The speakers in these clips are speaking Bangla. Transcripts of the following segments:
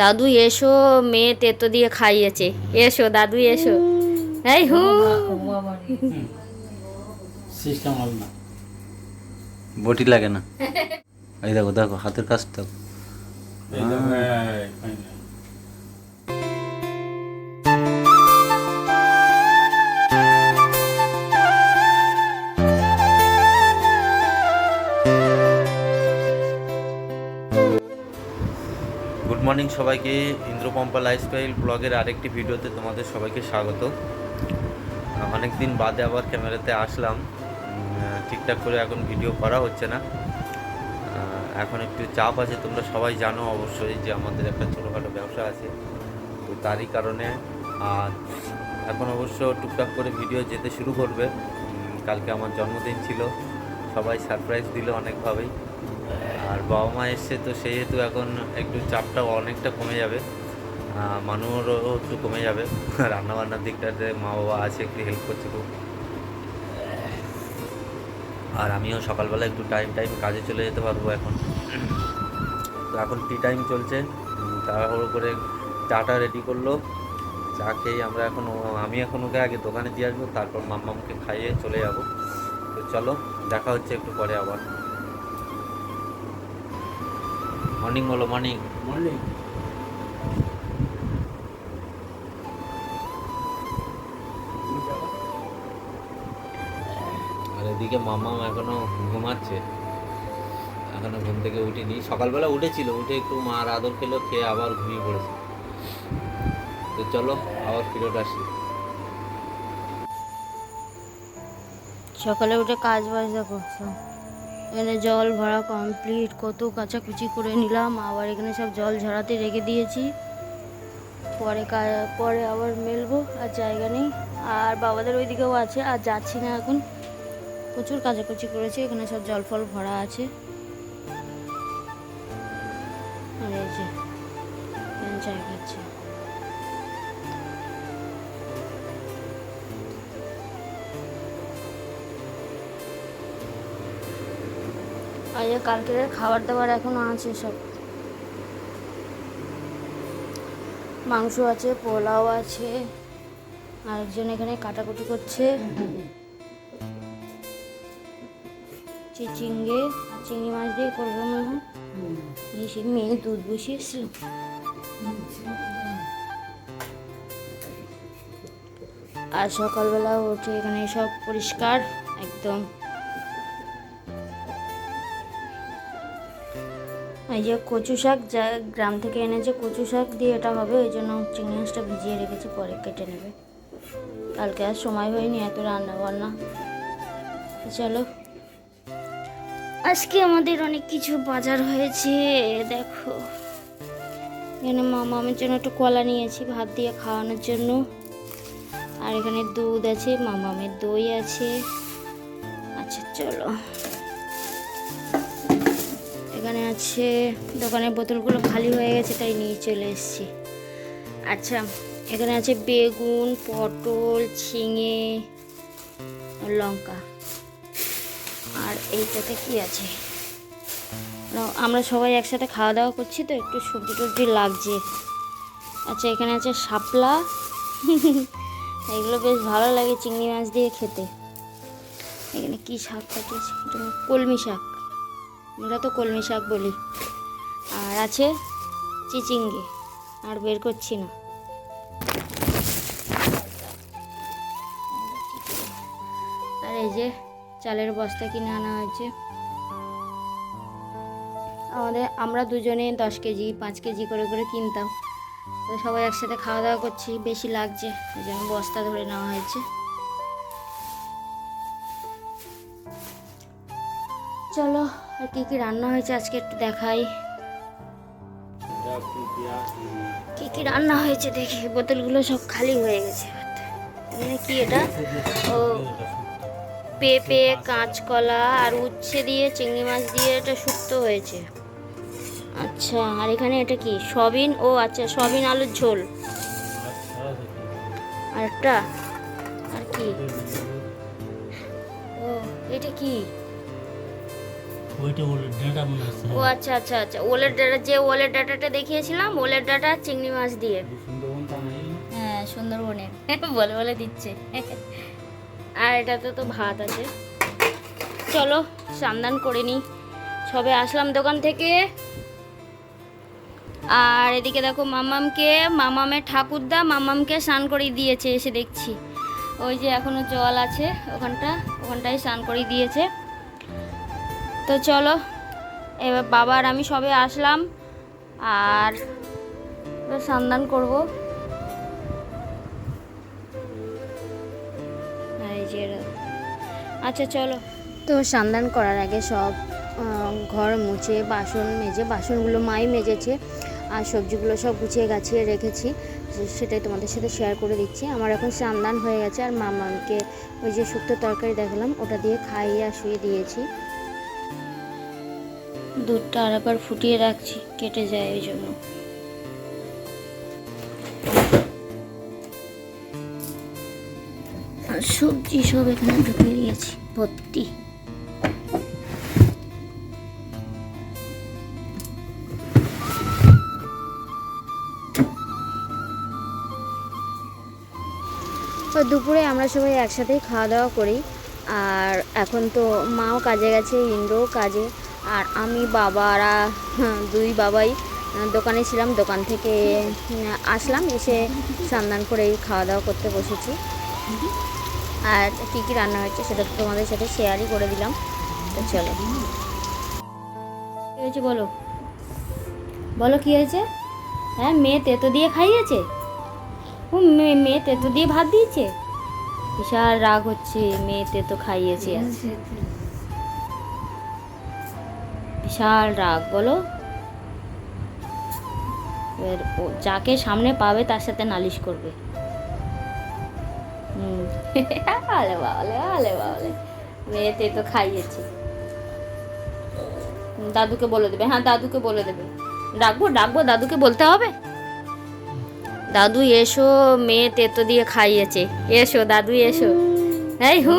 দাদু এসো, মেয়ে তেতো দিয়ে খাইয়েছে। এসো দাদু এসো। এই হু সিস্টেম হল না, বটি লাগে না। এই দেখো দেখো হাতের কাজটা। গুড মর্নিং সবাইকে, ইন্দ্রপম্পা লাইফস্টাইল ব্লগের আরেকটি ভিডিওতে তোমাদের সবাইকে স্বাগত। অনেক দিন বাদে আবার ক্যামেরাতে আসলাম। ঠিকঠাক করে এখন ভিডিও করা হচ্ছে না, এখন একটু চাপ আছে। তোমরা সবাই জানো অবশ্যই যে আমাদের একটা ছোটোখাটো ব্যবসা আছে, তো তারই কারণে আর এখন অবশ্য টুকটাক করে ভিডিও যেতে শুরু করবে। কালকে আমার জন্মদিন ছিল, সবাই সারপ্রাইজ দিল অনেকভাবেই। আর বাবা মা এসছে, তো সেহেতু এখন একটু চাপটাও অনেকটা কমে যাবে, মানুষেরও একটু কমে যাবে। রান্নাবান্নার দিকটাতে মা বাবা আছে, একটু হেল্প করছে খুব। আর আমিও সকালবেলা একটু টাইম কাজে চলে যেতে পারবো এখন। তো এখন টি টাইম চলছে, তাড়াহুড়ো করে চাটা রেডি করলো। চা খেয়ে আমি এখন ওকে আগে দোকানে দিয়ে আসবো, তারপর মাম্মামকে খাইয়ে চলে যাব। তো চলো, দেখা হচ্ছে একটু পরে আবার। মর্নিং বলো, মর্নিং। মর্নিং। আর এদিকে মাম্মাম এখনো ঘুমাচ্ছে, এখনো ঘুম থেকে উঠিনি। সকালবেলা উঠেছিল, উঠে একটু মার আদর খেলো, খেয়ে আবার ঘুমিয়ে পড়েছে। তো চলো আবার ফিরত আসি। সকালে উঠে কাজ বাজ দেখো সব। এখানে জল ভরা কমপ্লিট, কত কাচাকুচি করে নিলাম। আবার এখানে সব জল ঝরাতে রেখে দিয়েছি, পরে আবার মেলবো। আর জায়গা নেই। আর বাবাদের ওইদিকেও আছে, আর যাচ্ছি না এখন। প্রচুর কাচাকুচি করেছি, এখানে সব জল ফল ভরা আছে। আর এই যে এখানে চায় খাচ্ছি। আর এই কালকে খাবার দাবার এখনো আছে, সব মাংস আছে, পোলাও আছে। আরেকজন এখানে কাটাকুটি করছে চিচিঙ্গে, চিংড়ি মাছ দিয়ে করবো মনে হয়। সে মেয়ে দুধ বসিয়েছিল। আর সকালবেলা উঠে এখানে সব পরিষ্কার একদম। এই যে কচু শাক, যা গ্রাম থেকে এনেছে, কচু শাক দিয়ে এটা হবে, ওই জন্য চিংড়ি মাছটা ভিজিয়ে রেখেছি, পরে কেটে নেবে। কালকে আর সময় হয়নি এত রান্না বান্না। চলো, আজকে আমাদের অনেক কিছু বাজার হয়েছে। দেখো, এখানে মামামের জন্য একটু কলা নিয়েছি ভাত দিয়ে খাওয়ানোর জন্য। আর এখানে দুধ আছে, মামামের দই আছে। আচ্ছা চলো, এখানে আছে, দোকানের বোতলগুলো খালি হয়ে গেছে তাই নিয়ে চলে এসেছি। আচ্ছা, এখানে আছে বেগুন, পটল, ঝিঙে, লঙ্কা। আর এইটাতে কি আছে, আমরা সবাই একসাথে খাওয়া দাওয়া করছি তো একটু সবজি টবজি লাগছে। আচ্ছা, এখানে আছে শাপলা। এগুলো বেশ ভালো লাগে চিংড়ি মাছ দিয়ে খেতে। এখানে কি শাক কাটিয়েছে, কলমি শাক, আমরা তো কলমি শাক বলি। আর আছে চিচিঙ্গে, আর বের করছি না। আর এই যে চালের বস্তা কিনে আনা হয়েছে। আমরা দুজনে 10 কেজি 5 কেজি করে করে কিনতাম, তো সবাই একসাথে খাওয়া দাওয়া করছি, বেশি লাগছে, ওই জন্য বস্তা ধরে নেওয়া হয়েছে। চলো, আর কি কি রান্না হয়েছে আজকে একটু দেখাই। কি কি রান্না হয়েছে দেখি। বোতলগুলো সব খালি হয়ে গেছে। কি এটা, ও পেঁপে, কাঁচকলা আর উচ্ছে দিয়ে চিংড়ি মাছ দিয়ে এটা শুক্তো হয়েছে। আচ্ছা, আর এখানে এটা কি, সয়াবিন, ও আচ্ছা সয়াবিন আলুর ঝোল। আর একটা, আর কি, ও এটা কি, ওইটা বলে ডাটা মনে হচ্ছে ও আচ্ছা আচ্ছা আচ্ছা, ওলের ডাটা, যে ওলের ডাটাটা দেখিয়েছিলাম, ওলের ডাটা আর চিংড়ি মাছ দিয়ে। সুন্দরবন তা নেই হ্যাঁ সুন্দরবনের বলে বলে দিচ্ছে। আর এটাতে তো ভাত আছে। চলো স্নান করে নিই, সবে আসলাম দোকান থেকে। আর এদিকে দেখো মামামের ঠাকুরদা মামামকে স্নান করিয়ে দিয়েছে, এসে দেখছি ওই যে এখনো জল আছে ওখানটায় স্নান করিয়ে দিয়েছে। তো চলো এবার বাবা আর আমি সবে আসলাম, আর স্নান করবো। এই যে আচ্ছা চলো। তো স্নান করার আগে সব ঘর মুছে বাসন মেজে, বাসনগুলো মাই মেজেছে, আর সবজিগুলো সব গুছিয়ে গাছিয়ে রেখেছি, সেটাই তোমাদের সাথে শেয়ার করে দিচ্ছি। আমার এখন স্নান হয়ে গেছে, আর মামাকে ওই যে শুক্তো তরকারি দেখালাম ওটা দিয়ে খাইয়ে আর শুয়ে দিয়েছি। দুধটা আর একবার ফুটিয়ে রাখছি, কেটে যায় ওই জন্য। আর সবজি সব এখানে ঢুকিয়ে দিয়েছি ভর্তি। তো দুপুরে আমরা সবাই একসাথেই খাওয়া দাওয়া করি। আর এখন তো মাও কাজে গেছে, ইন্দ্রও কাজে, আর আমি বাবারা দুই বাবাই দোকানে ছিলাম, দোকান থেকে আসলাম, এসে স্নান করে খাওয়া দাওয়া করতে বসেছি। আর কী কী রান্না হয়েছে সেটা তো তোমাদের সাথে শেয়ারই করে দিলাম। তো চলো, কী হয়েছে বলো, বলো কী হয়েছে? হ্যাঁ মেয়ে তেতো দিয়ে খাইয়েছে, ও মেয়ে তেতো দিয়ে ভাত দিয়েছে, বিশাল রাগ হচ্ছে, মেয়ে তেতো খাইয়েছে, বিশাল রাগ বলো। এবার ও যাকে সামনে পাবে তার সাথে নালিশ করবে। আলে বালে মেয়ে তেতো খাইয়েছে, দাদুকে বলে দেবে, হ্যাঁ দাদুকে বলে দেবে। ডাকবো দাদুকে বলতে হবে, দাদু এসো মেয়ে তেতো দিয়ে খাইয়েছে, এসো দাদু এসো। এই হু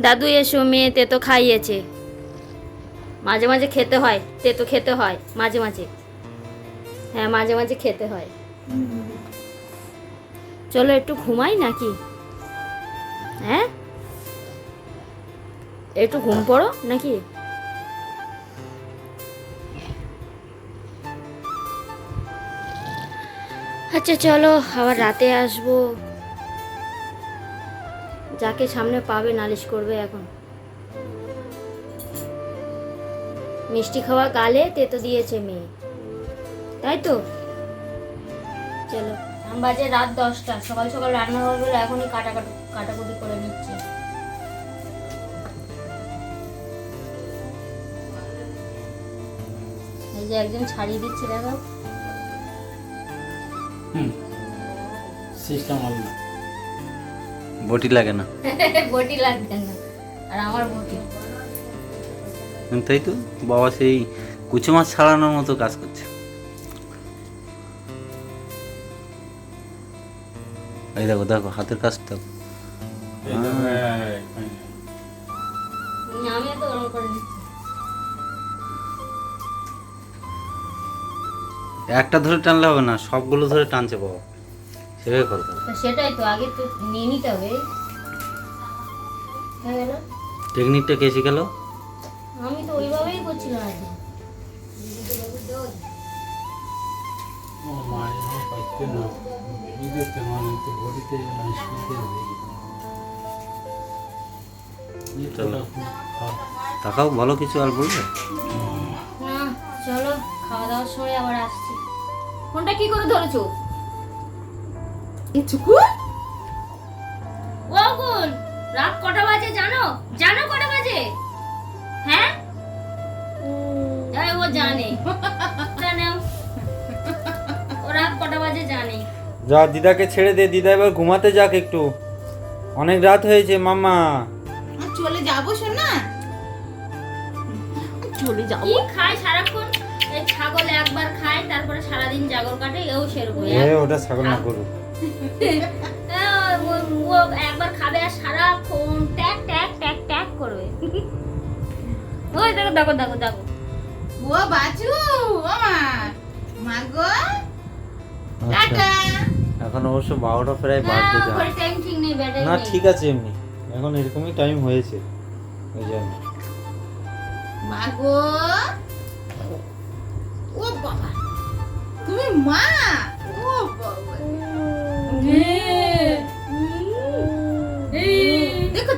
দাদু এসো মেয়ে তেতো খাইয়েছে। মাঝে মাঝে খেতে হয়, তেতো খেতে হয় মাঝে মাঝে, হ্যাঁ মাঝে মাঝে খেতে হয়। চলো একটু ঘুমাই নাকি? হ্যাঁ একটু ঘুম পড়ো নাকি? আচ্ছা চলো, আবার রাতে আসবো, যাকে সামনে পাবে নালিশ করবে। এখন মিষ্টি খাওয়া গালে তেতো দিয়েছে মেয়ে, তাই তো। চলো, বাজে রাত 10টা, সকাল সকাল রান্না হবে বলে এখনই কাটাকুটি করে নিচ্ছি। এই যে একজন ছাড়িয়ে দিচ্ছে, দেখো সিস্টেম হল না, বটি লাগে না। বটি লাগবে না, আর আমার বটি। তাই তো, বাবা সেই কুচো মাছ ছাড়ানোর মতো কাজ করছে। এই দেখো দেখো হাতের কাজটা, আমি এত গরম করে দিচ্ছি। একটা ধরে টানলে হবে না, সবগুলো ধরে টানছে বাবা, সেভাবে করতে হবে। সেটাই তো, আগে তো নিয়ে নিতে হবে। হয়ে গেল, টেকনিকটা কে শিখালো? আমি তো ওইভাবেই করছিলাম আর কি। ও মায়ের পাইতে না বুঝতে মানে তো বডিতে শিখতে হবে। চলো তাকাও, ভালো কিছু আর বলবে না, চলো খাওয়া দাওয়ার সময় আবার আসছি। ফোনটা কি করে ধরেছো? ওগুন রাত কটা বাজে জানো? জানো কটা বাজে? হ্যাঁ ও জানে, ও রাত কটা বাজে জানে। যা দিদাকে ছেড়ে দে, দিদা এবার ঘুমাতে যাক একটু, অনেক রাত হয়েছে মাম্মা। চলে যাবো শোনা, চলে যাবো। কি খায় সারাক্ষণ? এই ছাগল একবার খায়, তারপরে সারাদিন জাগর কাটে, এও সেরকম। ওটা ছাগল না করুক। ও একবার খাবে আর সারাক্ষণ ট্যাক ট্যাক ট্যাক ট্যাক করবে। ওই দেখো দেখো দেখো দেখো ও বাচু ও মা গো আচ্ছা টাটা। এখন অবশ্য 12টা প্রায় বাজতে না যায় ঘড়ি টাইম ঠিক নেই ব্যাটারি না নেই। ঠিক আছে এমনি এখন এরকমই টাইম হয়েছে ওই জন্য মা গো ও বাবা তুমি মা ও বাবা দেখো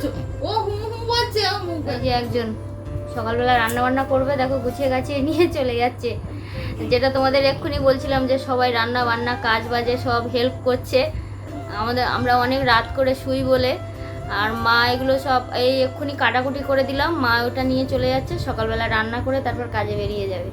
ও হু হু বলছে ও মুখ এই যে একজন সকালবেলা রান্না বান্না করবে দেখো গুছিয়ে গাছিয়ে নিয়ে চলে যাচ্ছে। যেটা তোমাদের এক্ষুনি বলছিলাম যে সবাই রান্না বান্না কাজ বাজে সব হেল্প করছে। আমরা অনেক রাত করে শুই বলে, আর মা এগুলো সব এই এক্ষুনি কাটাকুটি করে দিলাম, মা ওটা নিয়ে চলে যাচ্ছে, সকালবেলা রান্না করে তারপর কাজে বেরিয়ে যাবে।